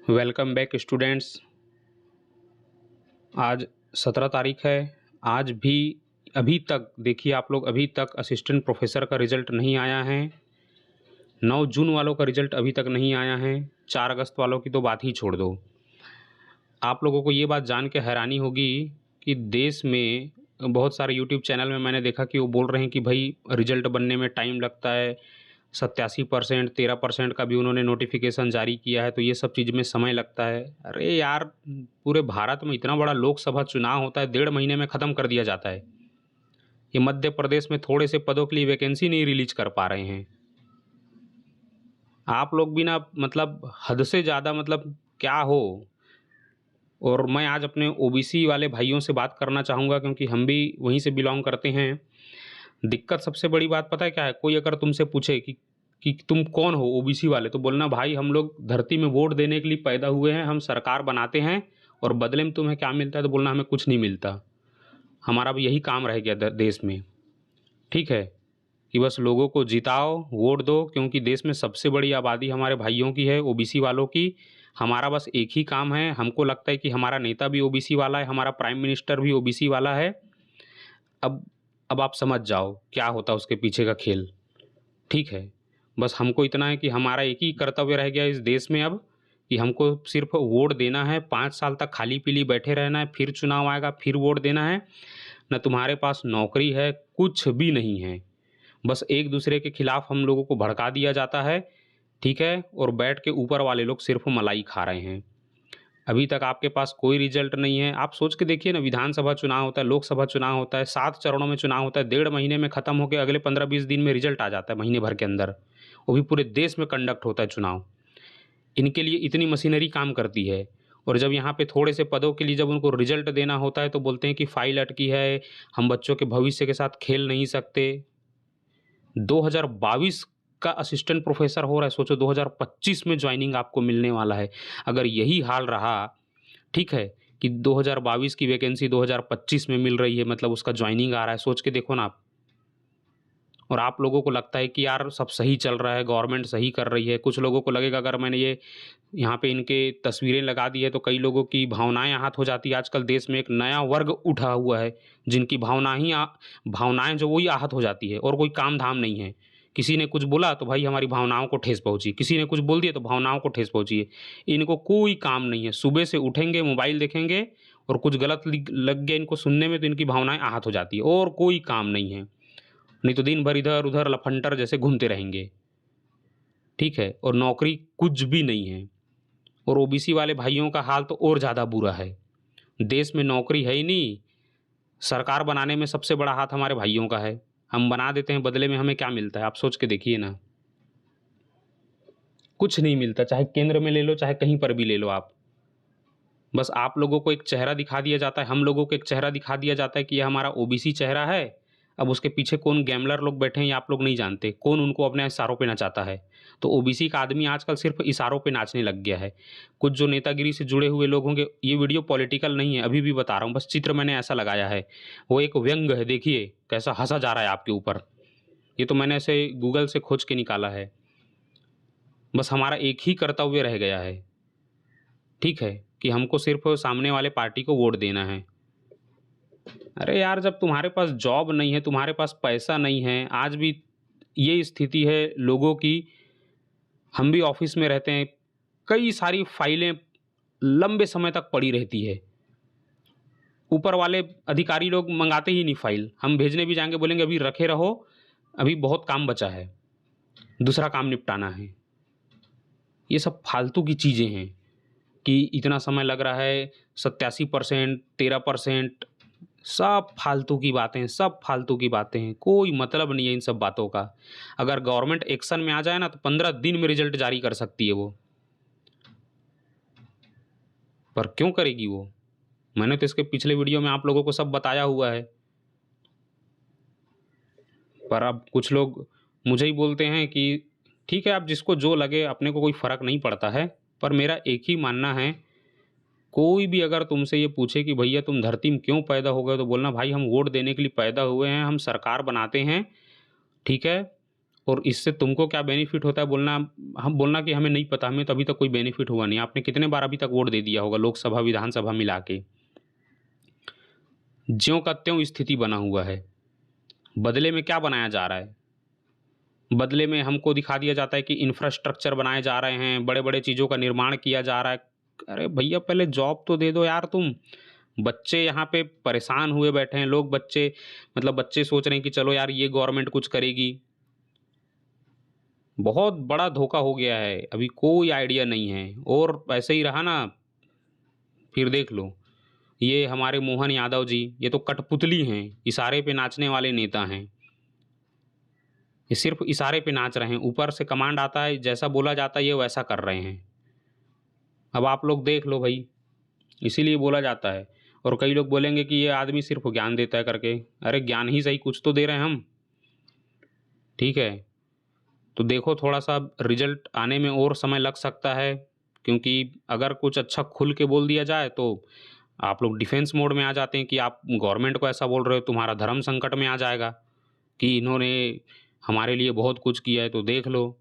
Welcome back students. आज 17 तारीख है। आज भी अभी तक देखिए आप लोग, अभी तक असिस्टेंट प्रोफेसर का रिज़ल्ट नहीं आया है। 9 जून वालों का रिज़ल्ट अभी तक नहीं आया है। 4 अगस्त वालों की तो बात ही छोड़ दो। आप लोगों को ये बात जान के हैरानी होगी कि देश में बहुत सारे यूट्यूब चैनल में मैंने देखा कि वो बोल रहे हैं कि भाई रिज़ल्ट बनने में टाइम लगता है। 87% 13% का भी उन्होंने नोटिफिकेशन जारी किया है, तो ये सब चीज़ में समय लगता है। अरे यार, पूरे भारत में इतना बड़ा लोकसभा चुनाव होता है, 1.5 महीने में ख़त्म कर दिया जाता है। ये मध्य प्रदेश में थोड़े से पदों के लिए वैकेंसी नहीं रिलीज कर पा रहे हैं। आप लोग भी ना मतलब हद से ज़्यादा मतलब क्या हो। और मैं आज अपने ओबीसी वाले भाइयों से बात करना चाहूँगा, क्योंकि हम भी वहीं से बिलोंग करते हैं। दिक्कत सबसे बड़ी बात पता है क्या है? कोई अगर तुमसे पूछे कि तुम कौन हो ओबीसी वाले, तो बोलना भाई हम लोग धरती में वोट देने के लिए पैदा हुए हैं, हम सरकार बनाते हैं और बदले में तुम्हें क्या मिलता है, तो बोलना हमें कुछ नहीं मिलता। हमारा भी यही काम रह गया देश में। ठीक है कि बस लोगों को जिताओ, वोट दो, क्योंकि देश में सबसे बड़ी आबादी हमारे भाइयों की है, ओबीसी वालों की। हमारा बस एक ही काम है, हमको लगता है कि हमारा नेता भी ओबीसी वाला है, हमारा प्राइम मिनिस्टर भी ओबीसी वाला है। अब अब आप समझ जाओ क्या होता है उसके पीछे का खेल। ठीक है, बस हमको इतना है कि हमारा एक ही कर्तव्य रह गया इस देश में अब, कि हमको सिर्फ वोट देना है। 5 साल तक खाली पीली बैठे रहना है, फिर चुनाव आएगा, फिर वोट देना है। न तुम्हारे पास नौकरी है, कुछ भी नहीं है। बस एक दूसरे के खिलाफ हम लोगों को भड़का दिया जाता है। ठीक है, और बैठ के ऊपर वाले लोग सिर्फ मलाई खा रहे हैं। अभी तक आपके पास कोई रिजल्ट नहीं है। आप सोच के देखिए ना, विधानसभा चुनाव होता है, लोकसभा चुनाव होता है, 7 चरणों में चुनाव होता है, 1.5 महीने में ख़त्म होकर अगले 15-20 दिन में रिजल्ट आ जाता है, महीने भर के अंदर। वो भी पूरे देश में कंडक्ट होता है चुनाव। इनके लिए इतनी मशीनरी काम करती है, और जब यहाँ पे थोड़े से पदों के लिए जब उनको रिजल्ट देना होता है, तो बोलते हैं कि फाइल अटकी है, हम बच्चों के भविष्य के साथ खेल नहीं सकते। 2022 का असिस्टेंट प्रोफेसर हो रहा है, सोचो 2025 में ज्वाइनिंग आपको मिलने वाला है। अगर यही हाल रहा, ठीक है, कि 2022 की वैकेंसी 2025 में मिल रही है, मतलब उसका ज्वाइनिंग आ रहा है, सोच के देखो ना आप। और आप लोगों को लगता है कि यार सब सही चल रहा है, गवर्नमेंट सही कर रही है। कुछ लोगों को लगेगा अगर मैंने ये यहाँ पे इनके तस्वीरें लगा दी है, तो कई लोगों की भावनाएं आहत हो जाती है। आजकल देश में एक नया वर्ग उठा हुआ है, जिनकी भावनाएं जो वही आहत हो जाती है, और कोई काम धाम नहीं है। किसी ने कुछ बोला तो भाई हमारी भावनाओं को ठेस पहुंची, किसी ने कुछ बोल दिया तो भावनाओं को ठेस पहुंची है। इनको कोई काम नहीं है, सुबह से उठेंगे, मोबाइल देखेंगे, और कुछ गलत लग गया इनको सुनने में, तो इनकी भावनाएं आहत हो जाती है, और कोई काम नहीं है। नहीं तो दिन भर इधर उधर लफंटर जैसे घूमते रहेंगे। ठीक है, और नौकरी कुछ भी नहीं है। और ओबीसी वाले भाइयों का हाल तो और ज़्यादा बुरा है। देश में नौकरी है ही नहीं। सरकार बनाने में सबसे बड़ा हाथ हमारे भाइयों का है। हम बना देते हैं, बदले में हमें क्या मिलता है आप सोच के देखिए ना। कुछ नहीं मिलता, चाहे केंद्र में ले लो, चाहे कहीं पर भी ले लो आप। बस आप लोगों को एक चेहरा दिखा दिया जाता है, हम लोगों को एक चेहरा दिखा दिया जाता है कि यह हमारा ओबीसी चेहरा है। अब उसके पीछे कौन गैमलर लोग बैठे हैं ये आप लोग नहीं जानते, कौन उनको अपने इशारों पे नचाता है। तो ओबीसी का आदमी आजकल सिर्फ इशारों पे नाचने लग गया है। कुछ जो नेतागिरी से जुड़े हुए लोग होंगे, ये वीडियो पॉलिटिकल नहीं है, अभी भी बता रहा हूँ, बस चित्र मैंने ऐसा लगाया है। वो एक व्यंग है, देखिए कैसा हंसा जा रहा है आपके ऊपर। ये तो मैंने ऐसे गूगल से खोज के निकाला है। बस हमारा एक ही कर्तव्य रह गया है, ठीक है, कि हमको सिर्फ सामने वाले पार्टी को वोट देना है। अरे यार, जब तुम्हारे पास जॉब नहीं है, तुम्हारे पास पैसा नहीं है, आज भी ये स्थिति है लोगों की। हम भी ऑफिस में रहते हैं, कई सारी फाइलें लंबे समय तक पड़ी रहती है। ऊपर वाले अधिकारी लोग मंगाते ही नहीं फाइल, हम भेजने भी जाएंगे बोलेंगे अभी रखे रहो, अभी बहुत काम बचा है, दूसरा काम निपटाना है। ये सब फालतू की चीज़ें हैं कि इतना समय लग रहा है, 87%, 13%, सब फालतू की बातें हैं, सब फालतू की बातें हैं, कोई मतलब नहीं है इन सब बातों का। अगर गवर्नमेंट एक्शन में आ जाए ना, तो 15 दिन में रिजल्ट जारी कर सकती है वो, पर क्यों करेगी वो? मैंने तो इसके पिछले वीडियो में आप लोगों को सब बताया हुआ है। पर अब कुछ लोग मुझे ही बोलते हैं कि ठीक है, आप जिसको जो लगे, अपने को कोई फ़र्क नहीं पड़ता है। पर मेरा एक ही मानना है, कोई भी अगर तुमसे ये पूछे कि भैया तुम धरती में क्यों पैदा हो गए, तो बोलना भाई हम वोट देने के लिए पैदा हुए हैं, हम सरकार बनाते हैं, ठीक है, और इससे तुमको क्या बेनिफिट होता है बोलना, हम बोलना कि हमें नहीं पता, हमें तो अभी तक कोई बेनिफिट हुआ नहीं। आपने कितने बार अभी तक वोट दे दिया होगा लोकसभा विधानसभा मिला के? ज्यों का त्यों स्थिति बना हुआ है। बदले में क्या बनाया जा रहा है? बदले में हमको दिखा दिया जाता है कि इंफ्रास्ट्रक्चर बनाए जा रहे हैं, बड़े बड़े चीज़ों का निर्माण किया जा रहा है। अरे भैया पहले जॉब तो दे दो यार तुम। बच्चे यहाँ पे परेशान हुए बैठे हैं लोग, बच्चे मतलब बच्चे सोच रहे हैं कि चलो यार ये गवर्नमेंट कुछ करेगी। बहुत बड़ा धोखा हो गया है, अभी कोई आइडिया नहीं है। और ऐसे ही रहा ना फिर देख लो, ये हमारे मोहन यादव जी, ये तो कठपुतली हैं, इशारे पे नाचने वाले नेता हैं। ये सिर्फ इशारे पे नाच रहे हैं, ऊपर से कमांड आता है, जैसा बोला जाता है ये वैसा कर रहे हैं। अब आप लोग देख लो भाई, इसीलिए बोला जाता है। और कई लोग बोलेंगे कि ये आदमी सिर्फ ज्ञान देता है करके, अरे ज्ञान ही सही, कुछ तो दे रहे हैं हम, ठीक है। तो देखो थोड़ा सा रिजल्ट आने में और समय लग सकता है, क्योंकि अगर कुछ अच्छा खुल के बोल दिया जाए तो आप लोग डिफेंस मोड में आ जाते हैं कि आप गवर्नमेंट को ऐसा बोल रहे हो, तुम्हारा धर्म संकट में आ जाएगा कि इन्होंने हमारे लिए बहुत कुछ किया है। तो देख लो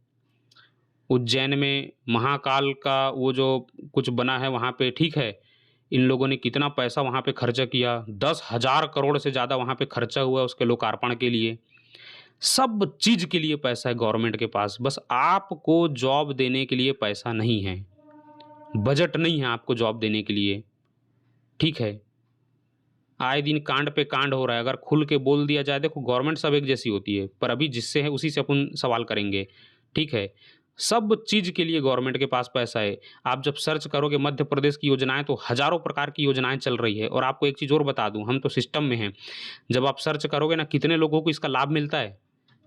उज्जैन में महाकाल का वो जो कुछ बना है वहाँ पे, ठीक है, इन लोगों ने कितना पैसा वहाँ पे खर्चा किया, 10,000 करोड़ से ज़्यादा वहाँ पे खर्चा हुआ उसके लोकार्पण के लिए। सब चीज़ के लिए पैसा है गवर्नमेंट के पास, बस आपको जॉब देने के लिए पैसा नहीं है, बजट नहीं है आपको जॉब देने के लिए, ठीक है। आए दिन कांड पे कांड हो रहा है, अगर खुल के बोल दिया जाए, देखो गवर्नमेंट सब एक जैसी होती है, पर अभी जिससे है उसी से अपन सवाल करेंगे, ठीक है। सब चीज़ के लिए गवर्नमेंट के पास पैसा है। आप जब सर्च करोगे मध्य प्रदेश की योजनाएं तो हज़ारों प्रकार की योजनाएं चल रही है। और आपको एक चीज़ और बता दूं, हम तो सिस्टम में हैं, जब आप सर्च करोगे ना कितने लोगों को इसका लाभ मिलता है,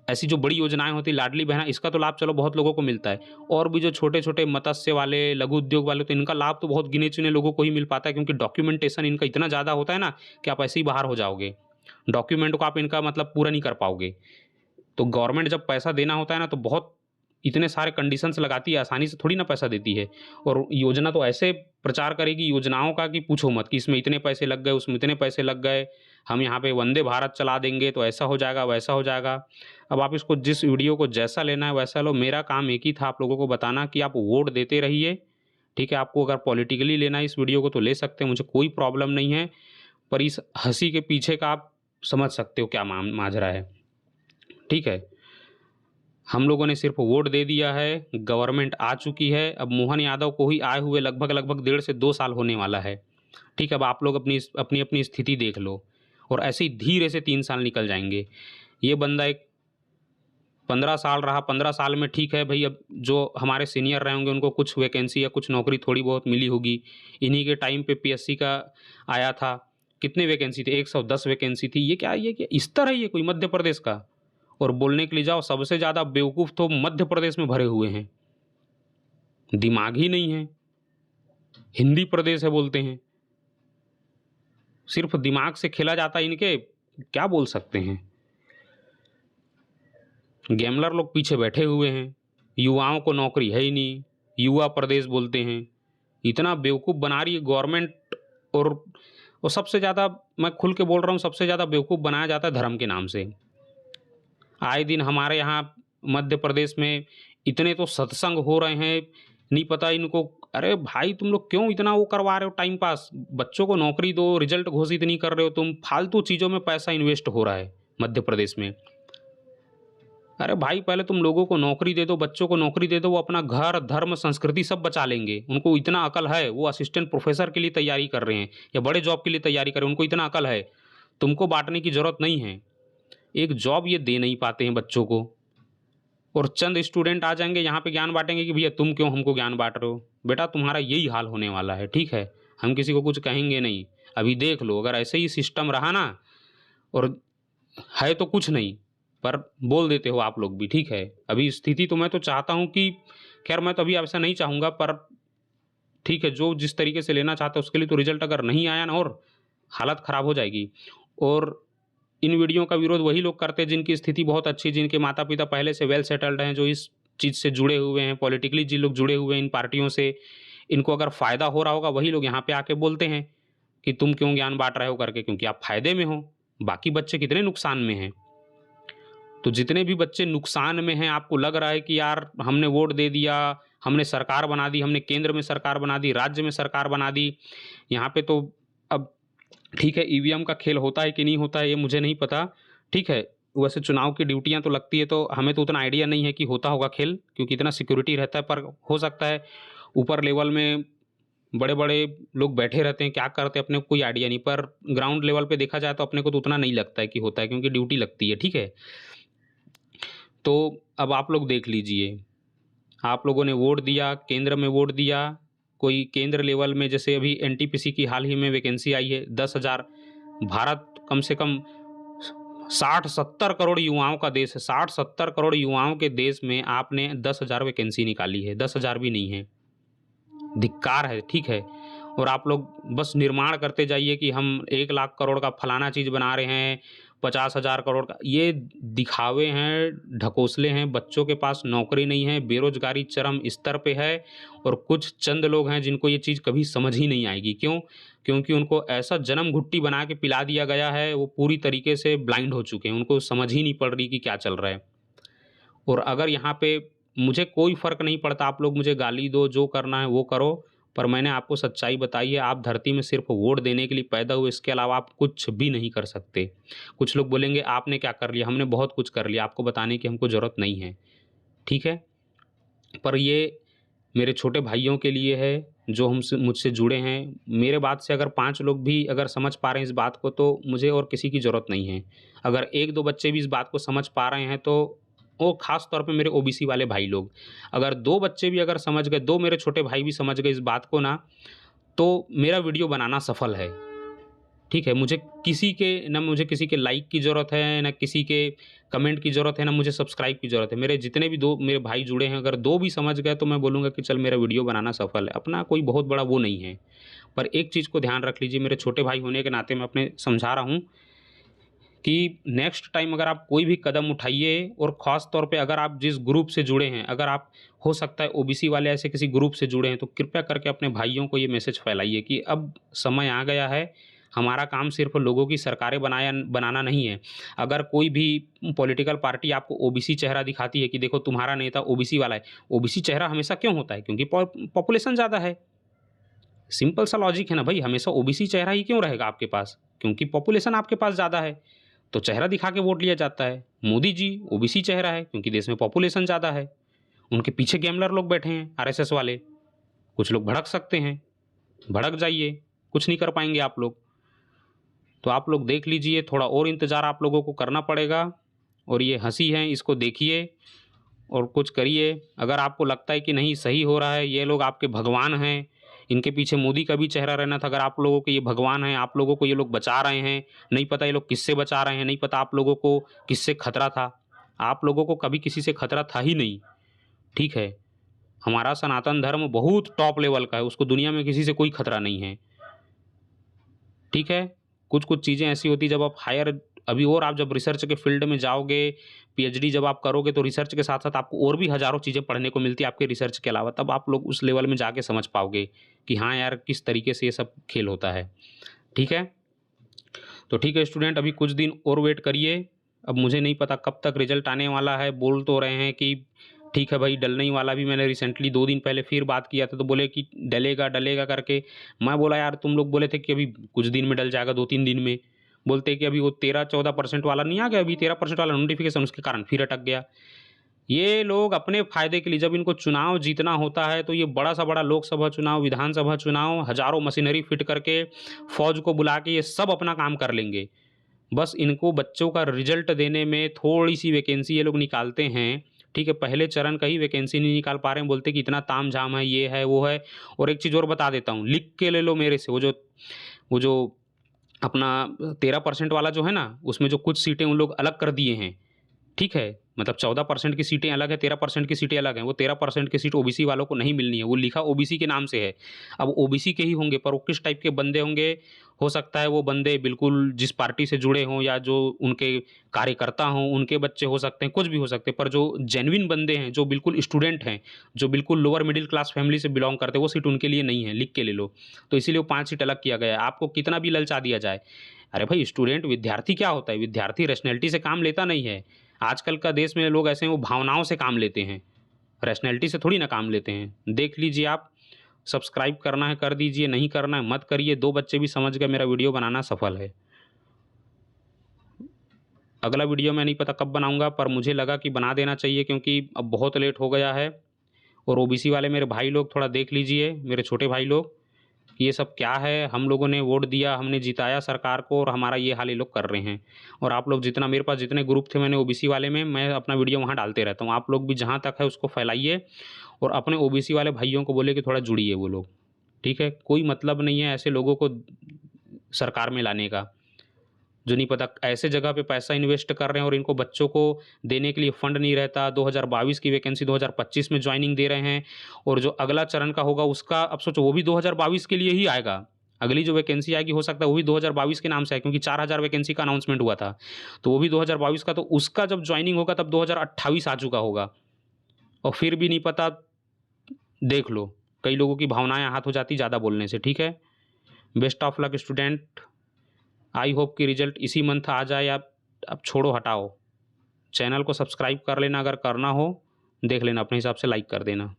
ऐसी जो बड़ी योजनाएं होती है लाडली बहना, इसका तो लाभ चलो बहुत लोगों को मिलता है, और भी जो छोटे छोटे मत्स्य वाले लघु उद्योग वाले तो इनका लाभ तो बहुत गिने चुने लोगों को ही मिल पाता है, क्योंकि डॉक्यूमेंटेशन इनका इतना ज़्यादा होता है ना कि आप ऐसे ही बाहर हो जाओगे, डॉक्यूमेंट को आप इनका मतलब पूरा नहीं कर पाओगे। तो गवर्नमेंट जब पैसा देना होता है ना तो बहुत इतने सारे कंडीशंस लगाती है, आसानी से थोड़ी ना पैसा देती है। और योजना तो ऐसे प्रचार करेगी योजनाओं का कि पूछो मत, कि इसमें इतने पैसे लग गए, उसमें इतने पैसे लग गए, हम यहाँ पे वंदे भारत चला देंगे तो ऐसा हो जाएगा वैसा हो जाएगा। अब आप इसको जिस वीडियो को जैसा लेना है वैसा लो। मेरा काम एक ही था आप लोगों को बताना कि आप वोट देते रहिए, ठीक है। आपको अगर पॉलिटिकली लेना है इस वीडियो को तो ले सकते हैं, मुझे कोई प्रॉब्लम नहीं है, पर इस हंसी के पीछे का आप समझ सकते हो क्या माजरा है, ठीक है। हम लोगों ने सिर्फ वोट दे दिया है, गवर्नमेंट आ चुकी है। अब मोहन यादव को ही आए हुए लगभग लगभग 1.5 से 2 साल होने वाला है, ठीक है। अब आप लोग अपनी अपनी अपनी स्थिति देख लो, और ऐसे ही धीरे से 3 साल निकल जाएंगे। ये बंदा एक 15 साल रहा, 15 साल में ठीक है भाई, अब जो हमारे सीनियर रहे होंगे उनको कुछ वैकेंसी या कुछ नौकरी थोड़ी बहुत मिली होगी। इन्हीं के टाइम पे पीएससी का आया था, कितने वैकेंसी थे, 110 वैकेंसी थी। ये क्या इस तरह ये कोई मध्य प्रदेश का? और बोलने के लिए जाओ सबसे ज़्यादा बेवकूफ़ तो मध्य प्रदेश में भरे हुए हैं, दिमाग ही नहीं है, हिंदी प्रदेश है बोलते हैं, सिर्फ दिमाग से खेला जाता है इनके, क्या बोल सकते हैं। गैमलर लोग पीछे बैठे हुए हैं, युवाओं को नौकरी है ही नहीं, युवा प्रदेश बोलते हैं। इतना बेवकूफ़ बना रही है गवर्नमेंट। और सबसे ज़्यादा मैं खुल के बोल रहा हूँ, सबसे ज़्यादा बेवकूफ़ बनाया जाता है धर्म के नाम से। आए दिन हमारे यहाँ मध्य प्रदेश में इतने तो सत्संग हो रहे हैं, नहीं पता इनको। अरे भाई तुम लोग क्यों इतना वो करवा रहे हो टाइम पास, बच्चों को नौकरी दो, रिजल्ट घोषित नहीं कर रहे हो तुम, फालतू चीज़ों में पैसा इन्वेस्ट हो रहा है मध्य प्रदेश में। अरे भाई पहले तुम लोगों को नौकरी दे दो, बच्चों को नौकरी दे दो, वो अपना घर धर्म संस्कृति सब बचा लेंगे। उनको इतना अकल है, वो असिस्टेंट प्रोफेसर के लिए तैयारी कर रहे हैं या बड़े जॉब के लिए तैयारी कर रहे हैं, उनको इतना अकल है। तुमको बांटने की ज़रूरत नहीं है, एक जॉब ये दे नहीं पाते हैं बच्चों को। और चंद स्टूडेंट आ जाएंगे यहाँ पे ज्ञान बांटेंगे कि भैया तुम क्यों हमको ज्ञान बांट रहे हो। बेटा तुम्हारा यही हाल होने वाला है, ठीक है। हम किसी को कुछ कहेंगे नहीं, अभी देख लो अगर ऐसे ही सिस्टम रहा ना, और है तो कुछ नहीं पर बोल देते हो आप लोग भी, ठीक है। अभी स्थिति तो मैं तो चाहता हूँ कि, खैर मैं तो अभी ऐसा नहीं चाहूँगा, पर ठीक है जो जिस तरीके से लेना चाहता है उसके लिए तो रिजल्ट अगर नहीं आया ना और हालत ख़राब हो जाएगी। और इन वीडियो का विरोध वही लोग करते हैं जिनकी स्थिति बहुत अच्छी, जिनके माता पिता पहले से वेल सेटल्ड हैं, जो इस चीज़ से जुड़े हुए हैं, पॉलिटिकली जिन लोग जुड़े हुए हैं इन पार्टियों से, इनको अगर फ़ायदा हो रहा होगा वही लोग यहाँ पे आके बोलते हैं कि तुम क्यों ज्ञान बांट रहे हो करके, क्योंकि आप फ़ायदे में हो, बाकी बच्चे कितने नुकसान में हैं। तो जितने भी बच्चे नुकसान में हैं, आपको लग रहा है कि यार हमने वोट दे दिया, हमने सरकार बना दी, हमने केंद्र में सरकार बना दी, राज्य में सरकार बना दी, यहाँ पे तो अब ठीक है ईवीएम का खेल होता है कि नहीं होता है ये मुझे नहीं पता, ठीक है। वैसे चुनाव की ड्यूटियां तो लगती है, तो हमें तो उतना आइडिया नहीं है कि होता होगा खेल, क्योंकि इतना सिक्योरिटी रहता है, पर हो सकता है ऊपर लेवल में बड़े बड़े लोग बैठे रहते हैं, क्या करते हैं अपने को कोई आइडिया नहीं, पर ग्राउंड लेवल पे देखा जाए तो अपने को तो उतना नहीं लगता है कि होता है, क्योंकि ड्यूटी लगती है, ठीक है। तो अब आप लोग देख लीजिए, आप लोगों ने वोट दिया, केंद्र में वोट दिया, कोई केंद्र लेवल में जैसे अभी एनटीपीसी की हाल ही में वैकेंसी आई है 10,000। भारत कम से कम 60-70 करोड़ युवाओं का देश है, 60-70 करोड़ युवाओं के देश में आपने 10,000 वैकेंसी निकाली है, 10,000 भी नहीं है, धिक्कार है, ठीक है। और आप लोग बस निर्माण करते जाइए कि हम 1 लाख करोड़ का फलाना चीज़ बना रहे हैं, 50,000 करोड़ का, ये दिखावे हैं, ढकोसले हैं। बच्चों के पास नौकरी नहीं है, बेरोजगारी चरम स्तर पे है, और कुछ चंद लोग हैं जिनको ये चीज़ कभी समझ ही नहीं आएगी। क्यों? क्योंकि उनको ऐसा जन्म घुट्टी बना के पिला दिया गया है, वो पूरी तरीके से ब्लाइंड हो चुके हैं, उनको समझ ही नहीं पड़ रही कि क्या चल रहा है। और अगर यहाँ पे मुझे कोई फ़र्क नहीं पड़ता, आप लोग मुझे गाली दो, जो करना है वो करो, पर मैंने आपको सच्चाई बताई है। आप धरती में सिर्फ वोट देने के लिए पैदा हुए, इसके अलावा आप कुछ भी नहीं कर सकते। कुछ लोग बोलेंगे आपने क्या कर लिया, हमने बहुत कुछ कर लिया, आपको बताने की हमको ज़रूरत नहीं है, ठीक है। पर ये मेरे छोटे भाइयों के लिए है जो हमसे मुझसे जुड़े हैं। मेरे बात से अगर 5 लोग भी अगर समझ पा रहे हैं इस बात को, तो मुझे और किसी की ज़रूरत नहीं है। अगर 1-2 बच्चे भी इस बात को समझ पा रहे हैं, तो वो ख़ास तौर पे मेरे ओबीसी वाले भाई लोग। अगर 2 बच्चे भी अगर समझ गए, 2 मेरे छोटे भाई भी समझ गए इस बात को ना, तो मेरा वीडियो बनाना सफल है, ठीक है। मुझे किसी के लाइक की ज़रूरत है, ना किसी के कमेंट की ज़रूरत है, ना मुझे सब्सक्राइब की ज़रूरत है। मेरे जितने भी 2 मेरे भाई जुड़े हैं, अगर 2 भी समझ गए तो मैं बोलूँगा कि चल मेरा वीडियो बनाना सफल है। अपना कोई बहुत बड़ा वो नहीं है। पर एक चीज़ को ध्यान रख लीजिए, मेरे छोटे भाई होने के नाते मैं अपने समझा रहा हूँ कि नेक्स्ट टाइम अगर आप कोई भी कदम उठाइए, और ख़ास तौर पे अगर आप जिस ग्रुप से जुड़े हैं, अगर आप हो सकता है ओबीसी वाले ऐसे किसी ग्रुप से जुड़े हैं, तो कृपया करके अपने भाइयों को ये मैसेज फैलाइए कि अब समय आ गया है। हमारा काम सिर्फ लोगों की सरकारें बनाना नहीं है। अगर कोई भी पॉलिटिकल पार्टी आपको ओबीसी चेहरा दिखाती है कि देखो तुम्हारा नेता ओबीसी वाला है, ओबीसी चेहरा हमेशा क्यों होता है? क्योंकि पॉपुलेशन ज़्यादा है। सिंपल सा लॉजिक है ना भाई, हमेशा ओबीसी चेहरा ही क्यों रहेगा आपके पास? क्योंकि पॉपुलेशन आपके पास ज़्यादा है, तो चेहरा दिखा के वोट लिया जाता है। मोदी जी ओबीसी चेहरा है क्योंकि देश में पॉपुलेशन ज़्यादा है, उनके पीछे गैमलर लोग बैठे हैं आरएसएस वाले। कुछ लोग भड़क सकते हैं, भड़क जाइए, कुछ नहीं कर पाएंगे आप लोग। तो आप लोग देख लीजिए, थोड़ा और इंतज़ार आप लोगों को करना पड़ेगा, और ये हंसी है इसको देखिए और कुछ करिए। अगर आपको लगता है कि नहीं सही हो रहा है, ये लोग आपके भगवान हैं, इनके पीछे मोदी का भी चेहरा रहना था, अगर आप लोगों के ये भगवान हैं, आप लोगों को ये लोग बचा रहे हैं, नहीं पता ये लोग किससे बचा रहे हैं, नहीं पता आप लोगों को किससे खतरा था। आप लोगों को कभी किसी से खतरा था ही नहीं, ठीक है। हमारा सनातन धर्म बहुत टॉप लेवल का है, उसको दुनिया में किसी से कोई खतरा नहीं है, ठीक है। कुछ कुछ चीज़ें ऐसी होती जब आप हायर अभी, और आप जब रिसर्च के फील्ड में जाओगे, पीएचडी जब आप करोगे, तो रिसर्च के साथ साथ आपको और भी हज़ारों चीज़ें पढ़ने को मिलती है आपके रिसर्च के अलावा। तब आप लोग उस लेवल में जाके समझ पाओगे कि हाँ यार किस तरीके से ये सब खेल होता है, ठीक है। तो ठीक है स्टूडेंट, अभी कुछ दिन और वेट करिए। अब मुझे नहीं पता कब तक रिजल्ट आने वाला है। बोल तो रहे हैं कि ठीक है भाई, डलने ही वाला भी। मैंने रिसेंटली 2 दिन पहले फिर बात किया था, तो बोले कि डलेगा डलेगा करके। मैं बोला यार तुम लोग बोले थे कि अभी कुछ दिन में डल जाएगा, 2-3 दिन में। बोलते कि अभी वो 13-14% वाला नहीं आ गया, अभी 13% वाला नोटिफिकेशन, उसके कारण फिर अटक गया। ये लोग अपने फायदे के लिए, जब इनको चुनाव जीतना होता है, तो ये बड़ा सा बड़ा लोकसभा चुनाव, विधानसभा चुनाव, हजारों मशीनरी फिट करके, फौज को बुला के ये सब अपना काम कर लेंगे। बस इनको बच्चों का रिजल्ट देने में थोड़ी सी वैकेंसी ये लोग निकालते हैं, ठीक है। पहले चरण का ही वैकेंसी नहीं निकाल पा रहे हैं, बोलते कि इतना ताम झाम है, ये है वो है। और एक चीज़ और बता देता हूँ, लिख के ले लो मेरे से, वो जो अपना 13% वाला जो है ना, उसमें जो कुछ सीटें उन लोग अलग कर दिए हैं, ठीक है। मतलब 14% की सीटें अलग है, 13% की सीटें अलग हैं। वो 13% की सीट ओबीसी वालों को नहीं मिलनी है, वो लिखा ओबीसी के नाम से है। अब ओबीसी के ही होंगे, पर वो किस टाइप के बंदे होंगे, हो सकता है वो बंदे बिल्कुल जिस पार्टी से जुड़े हों, या जो उनके कार्यकर्ता हों, उनके बच्चे हो सकते हैं, कुछ भी हो सकते हैं। पर जो जेन्युइन बंदे हैं, जो बिल्कुल स्टूडेंट हैं, जो बिल्कुल लोअर मिडिल क्लास फैमिली से बिलोंग करते हैं, वो सीट उनके लिए नहीं है, लिख के ले लो। तो इसीलिए वो 5 सीट अलग किया गया है। आपको कितना भी ललचा दिया जाए, अरे भाई स्टूडेंट विद्यार्थी क्या होता है, विद्यार्थी रैशनैलिटी से काम लेता नहीं है। आजकल का देश में लोग ऐसे हैं, वो भावनाओं से काम लेते हैं, रैशनैलिटी से थोड़ी ना काम लेते हैं। देख लीजिए आप, सब्सक्राइब करना है कर दीजिए, नहीं करना है मत करिए। 2 बच्चे भी समझ गए, मेरा वीडियो बनाना सफल है। अगला वीडियो मैं नहीं पता कब बनाऊँगा, पर मुझे लगा कि बना देना चाहिए क्योंकि अब बहुत लेट हो गया है। और ओबीसी वाले मेरे भाई लोग थोड़ा देख लीजिए, मेरे छोटे भाई लोग, कि ये सब क्या है। हम लोगों ने वोट दिया, हमने जिताया सरकार को, और हमारा ये हाल ये लोग कर रहे हैं। और आप लोग जितना, मेरे पास जितने ग्रुप थे मैंने ओबीसी वाले में, मैं अपना वीडियो वहाँ डालते रहता हूँ। आप लोग भी जहाँ तक है उसको फैलाइए, और अपने ओबीसी वाले भाइयों को बोले कि थोड़ा जुड़िए वो लोग, ठीक है। कोई मतलब नहीं है ऐसे लोगों को सरकार में लाने का, जो नहीं पता ऐसे जगह पे पैसा इन्वेस्ट कर रहे हैं और इनको बच्चों को देने के लिए फंड नहीं रहता। 2022 की वैकेंसी 2025 में ज्वाइनिंग दे रहे हैं, और जो अगला चरण का होगा उसका अब सोचो, वो भी 2022 के लिए ही आएगा। अगली जो वैकेंसी आएगी हो सकता है वो भी 2022 के नाम से आए, क्योंकि 4000 वैकेंसी का अनाउंसमेंट हुआ था, तो वो भी 2022 का। तो उसका जब ज्वाइनिंग होगा तब 2028 आ चुका होगा, और फिर भी नहीं पता। देख लो, कई लोगों की भावनाएं आहत हो जाती ज़्यादा बोलने से, ठीक है। Best of luck student, I hope कि रिजल्ट इसी मंथ आ जाए। या अब छोड़ो, हटाओ, चैनल को सब्सक्राइब कर लेना, अगर करना हो देख लेना, अपने हिसाब से लाइक कर देना।